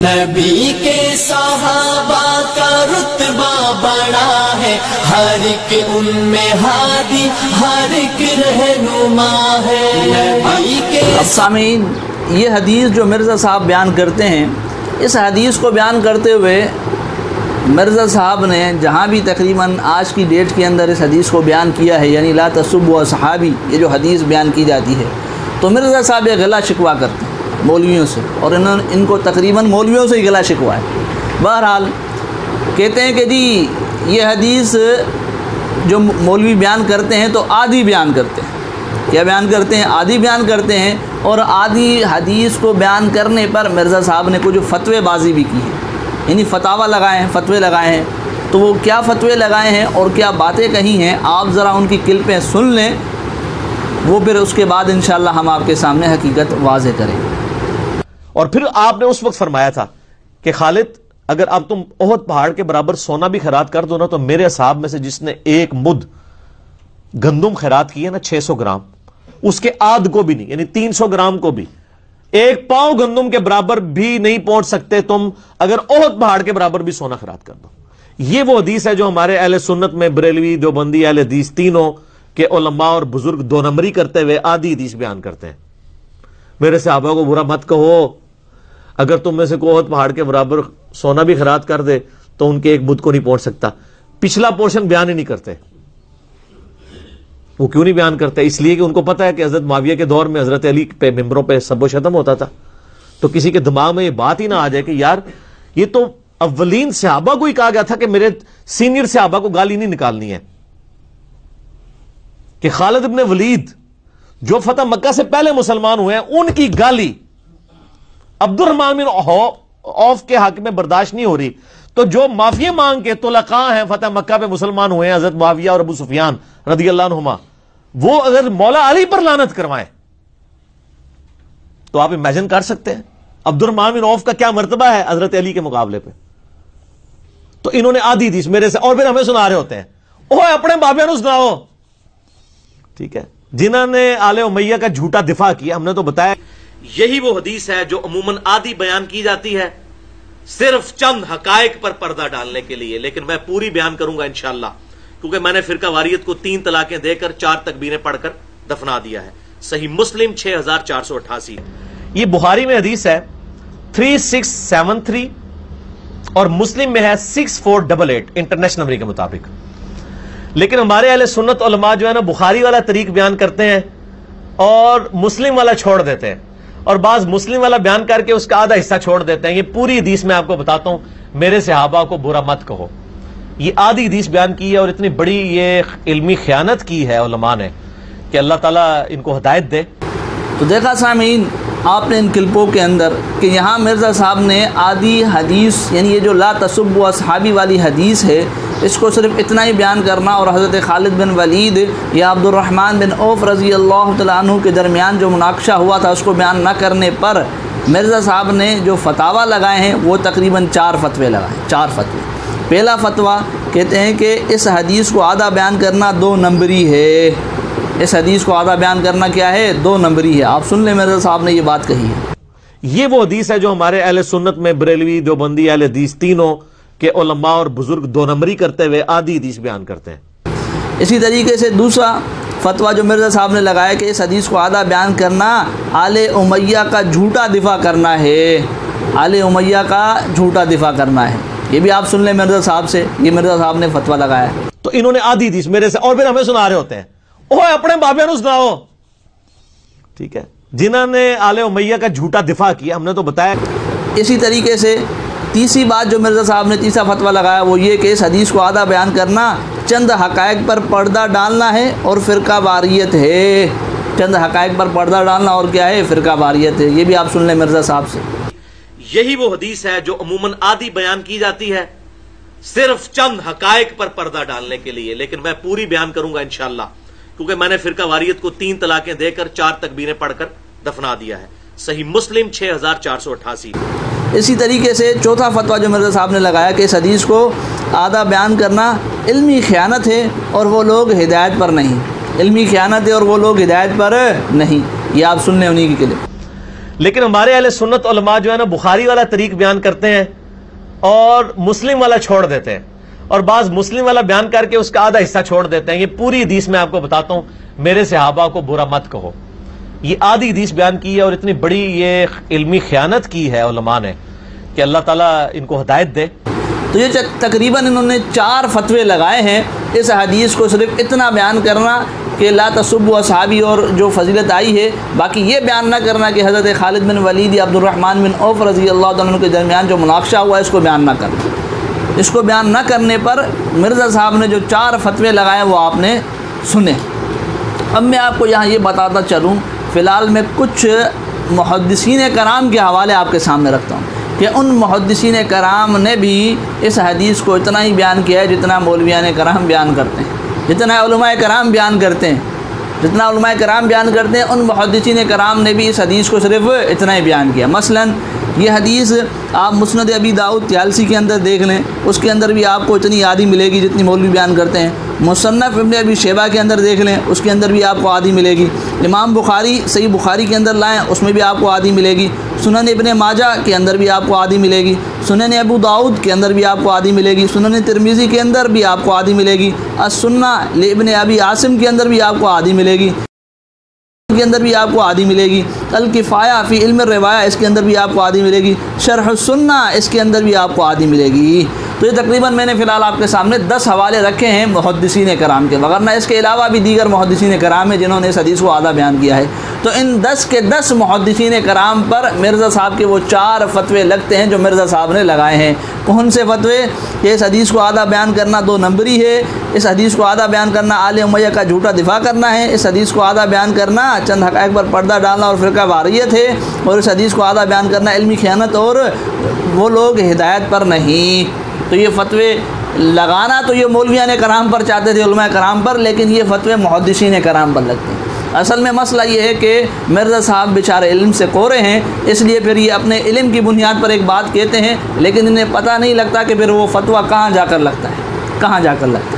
नबी के सहाबा का रुतबा बड़ा है, हर एक उनमें हादी, हर एक रहनुमा है नबी के। अब सामीन, ये हदीस जो मिर्ज़ा साहब बयान करते हैं, इस हदीस को बयान करते हुए मिर्ज़ा साहब ने जहाँ भी तकरीबन आज की डेट के अंदर इस हदीस को बयान किया है, यानी ला तसुब्बु असहाबी, ये जो हदीस बयान की जाती है, तो मिर्ज़ा साहब ये गला शिकवा करते हैं मौलवियों से, और इनको तकरीबन मौलवियों से ही गला शिकवा है। बहरहाल कहते हैं कि जी ये हदीस जो मौलवी बयान करते हैं तो आधी बयान करते हैं। क्या बयान करते हैं? आधी बयान करते हैं। और आधी हदीस को बयान करने पर मिर्ज़ा साहब ने कुछ फतवेबाजी भी की है, यानी फतावा लगाए हैं, फतवे लगाए हैं। तो वो क्या फतवे लगाए हैं और क्या बातें कही हैं, आप ज़रा उनकी क्लिपें सुन लें, वो फिर उसके बाद इंशाअल्लाह हम आपके सामने हकीकत वाज़े करेंगे। और फिर आपने उस वक्त फरमाया था कि खालिद, अगर अब तुम ओहद पहाड़ के बराबर सोना भी खैरात कर दो ना, तो मेरे साहब में से जिसने एक मुद गंदुम खैरात की है ना 600 ग्राम, उसके आध को भी नहीं, यानी 300 ग्राम को भी, एक पांव गंदुम के बराबर भी नहीं पहुंच सकते तुम अगर ओहद पहाड़ के बराबर भी सोना खैरात कर दो। ये वो हदीस है जो हमारे अहले सुन्नत में बरेलवी, देवबंदी, अहले हदीस तीनों के उलमा और बुजुर्ग दो नंबरी करते हुए आधी हदीस बयान करते हैं। मेरे सहाबा को बुरा मत कहो, अगर तुम में से कोई ओहद पहाड़ के बराबर सोना भी खैरात कर दे तो उनके एक बुत को नहीं पहुंच सकता। पिछला पोर्शन बयान ही नहीं करते। वो क्यों नहीं बयान करते? इसलिए कि उनको पता है कि हजरत मुआविया के दौर में हजरत अली पे मिंबरों पे सब्बो शतम होता था, तो किसी के दिमाग में ये बात ही ना आ जाए कि यार ये तो अव्वलीन सहाबा को ही कहा गया था कि मेरे सीनियर सहाबा को गाली नहीं निकालनी है। कि खालिद इब्न वलीद जो फतह मक्का से पहले मुसलमान हुए हैं, उनकी गाली अब्दुर्रहमान बिन औफ के हक में बर्दाश्त नहीं हो रही, तो जो माफिया मांग के तुलका हैं फतह मक्का पे मुसलमान हुए हैं, हजरत मुआविया और अबू सुफियान रदी अल्लाह अन्हुमा, वो अगर मौला अली पर लानत करवाएं तो आप इमेजिन कर सकते हैं अब्दुर्रहमान बिन औफ का क्या मर्तबा है हजरत अली के मुकाबले पे। तो इन्होंने आधी हदीस मेरे से, और फिर हमें सुना रहे होते हैं, ओह अपने बाबिया नु सुनाओ। ठीक है, जिन्होंने आले उमैया का झूठा दिफा किया, हमने तो बताया यही वो हदीस है जो अमूमन आधी बयान की जाती है सिर्फ चंद हकायक पर पर्दा डालने के लिए, लेकिन मैं पूरी बयान करूंगा इंशाअल्लाह, क्योंकि मैंने फिरका वारियत को 3 तलाकें देकर 4 तकबीरें पढ़कर दफना दिया है। सही मुस्लिम 6488, ये बुखारी में हदीस है 3673 और मुस्लिम में है 6488 इंटरनेशनल नंबर के मुताबिक। लेकिन हमारे अहले सुन्नत उलमा जो है ना, बुखारी वाला तरीक बयान करते हैं और मुस्लिम वाला छोड़ देते हैं, और बाज मुस्लिम वाला बयान करके उसका आधा हिस्सा छोड़ देते हैं। ये पूरी हदीस में आपको बताता हूं, मेरे सहाबा को बुरा मत कहो। ये आधी हदीस बयान की है और इतनी बड़ी ये इल्मी खयानत की है उलमा ने कि अल्लाह ताला इनको हिदायत दे। तो देखा सामीन आपने इन क्लिपों के अंदर कि यहाँ मिर्ज़ा साहब ने आधी हदीस, यानी ये जो ला तसुब्बु असहाबी वाली हदीस है, इसको सिर्फ इतना ही बयान करना, और हज़रत खालिद बिन वलीद या अब्दुर्रहमान बिन औफ रज़ी अल्लाह तआला अन्हु के दरमियान जो मुनाक़शा हुआ था उसको बयान न करने पर मिर्ज़ा साहब ने जो फतावा लगाए हैं वो तकरीबन 4 फतवे लगाए, 4 फतवे। पहला फतवा कहते हैं कि इस हदीस को आधा बयान करना 2 नंबरी है। इस हदीस को आधा बयान करना क्या है? 2 नंबरी है। आप सुन लें, मिर्ज़ा साहब ने ये बात कही है। ये वो हदीस है जो हमारे अहले सुन्नत में बरेलवी, देवबंदी, अहले हदीस तीनों के उलमा और बुजुर्ग 2 नंबरी करते हुए आधी हदीस बयान करते हैं। इसी तरीके से दूसरा फतवा जो मिर्ज़ा साहब ने लगाया कि इस हदीस को आधा बयान करना आले उमैया का झूठा दिफा करना है। आले उमैया का झूठा दिफा करना है, ये भी आप सुन लें मिर्ज़ा साहब से, ये मिर्ज़ा साहब ने फतवा लगाया। तो इन्होंने आधी हदीस मेरे से, और फिर हमें सुना रहे होते हैं, ओह अपने बाबिया नु सुनाओ। ठीक है, जिन्होंने आले उमैया का झूठा दिफा किया, हमने तो बताया। इसी तरीके से तीसरी बात जो मिर्ज़ा साहब ने तीसरा फतवा लगाया वो ये कि इस हदीस को आधा बयान करना चंद हकायक पर पर्दा डालना है और फ़िरका वारियत है। चंद हकायक पर पर्दा डालना और क्या है? फ़िरका वारियत है। ये भी आप सुन लें मिर्ज़ा साहब से। यही वो हदीस है जो अमूमन आधी बयान की जाती है सिर्फ चंद हकायक पर पर्दा डालने के लिए, लेकिन मैं पूरी बयान करूंगा इंशाअल्लाह, क्योंकि मैंने फिरका वारियत को 3 तलाकें देकर 4 तकबीरें पढ़कर दफना दिया है। सही मुस्लिम 6488। इसी तरीके से चौथा फतवा जो मिर्ज़ा साहब ने लगाया कि इस हदीस को आधा बयान करना इल्मी खयानत है और वो लोग हिदायत पर नहीं। इल्मी खयानत है और वो लोग हिदायत पर नहीं। ये आप सुन लें उन्हीं के लिए। लेकिन हमारे अहले सुन्नत उलमा जो है ना बुखारी वाला तरीक बयान करते हैं और मुस्लिम वाला छोड़ देते हैं, और बाज मुस्लिम वाला बयान करके उसका आधा हिस्सा छोड़ देते हैं। ये पूरी हदीस मैं आपको बताता हूं, मेरे सहाबा को बुरा मत कहो, ये आधी हदीस बयान की है और इतनी बड़ी ये इल्मी खयानत की है उलमा ने कि अल्लाह ताला इनको हिदायत दे। तो ये तकरीबन इन्होंने 4 फतवे लगाए हैं इस हदीस को सिर्फ इतना बयान करना कि ला तसुब्बु असहाबी और जो फजीलत आई है, बाकी ये बयान ना करना कि हज़रत खालिद बिन वलीद अब्दुर्रहमान बिन औफ रज़ी अल्लाह तआला अन्हु के दरमियान जो मुनाक़शा हुआ इसको बयान ना करना। इसको बयान ना करने पर मिर्ज़ा साहब ने जो 4 फतवे लगाए वो आपने सुने। अब मैं आपको यहाँ ये बताता चलूँ, फ़िलहाल मैं कुछ मुहद्दिसीन कराम के हवाले आपके सामने रखता हूँ कि उन मुहद्दिसीन कराम ने भी इस हदीस को इतना ही बयान किया है जितना मौलवियान कराम बयान करते हैं, जितना उलमाए कराम बयान करते हैं, जितना उलमाए कराम बयान करते हैं उन मुहद्दिसीन कराम ने भी इस हदीस को सिर्फ इतना ही बयान किया। मसलन ये हदीस आप मुस्नद अबी दाऊद त्यालसी के अंदर देख लें, उसके अंदर भी आपको इतनी आधी मिलेगी जितनी मौलवी बयान करते हैं। मुसन्नफ़ इब्न अबी शैबा के अंदर देख लें, उसके अंदर भी आपको आधी मिलेगी। इमाम बुखारी सही बुखारी के अंदर लाएँ, उसमें भी आपको आधी मिलेगी। सुनन इब्न माजा के अंदर भी आपको आधी मिलेगी। सुनन अबू दाऊद के अंदर भी आपको आधी मिलेगी। सुनन तिरमिज़ी के अंदर भी आपको आधी मिलेगी। अस-सुन्ना लिब्न अबी आसिम के अंदर भी आपको आधी मिलेगी, के अंदर भी आपको आधी मिलेगी। अल किफ़ाया फ़ी इल्म रिवाया इसके अंदर भी आपको आधी मिलेगी। शरह सुन्ना इसके अंदर भी आपको आधी मिलेगी। तो ये तकरीबन मैंने फ़िलहाल आपके सामने 10 हवाले रखे हैं मुहद्दिसीन कराम के, वगरना इसके अलावा भी दीगर मुहद्दिसीन कराम हैं जिन्होंने इस हदीस को आधा बयान किया है। तो इन 10 के 10 मुहद्दिसीन कराम पर मिर्ज़ा साहब के वो 4 फतवे लगते हैं जो मिर्ज़ा साहब ने लगाए हैं। कौन से फतवे? कि इस हदीस को आधा बयान करना 2 नंबरी है, इस हदीस को आधा बयान करना आले उमैया का झूठा दिफा करना है, इस हदीस को आधा बयान करना चंद हक़ाइक़ पर पर्दा डालना और फ़िरका वारियत है, और इस हदीस को आधा बयान करना इल्मी खयानत और वो लोग हिदायत पर नहीं। तो ये फतवे लगाना तो ये मौलवियान कराम पर चाहते थे, उलमा कराम पर, लेकिन ये फतवे मुहद्दिसीन कराम पर लगते हैं। असल में मसला ये है कि मिर्ज़ा साहब बेचारे इल्म से कोरे हैं, इसलिए फिर ये अपने इल्म की बुनियाद पर एक बात कहते हैं, लेकिन इन्हें पता नहीं लगता कि फिर वो फतवा कहाँ जाकर लगता है, कहाँ जाकर लगता है।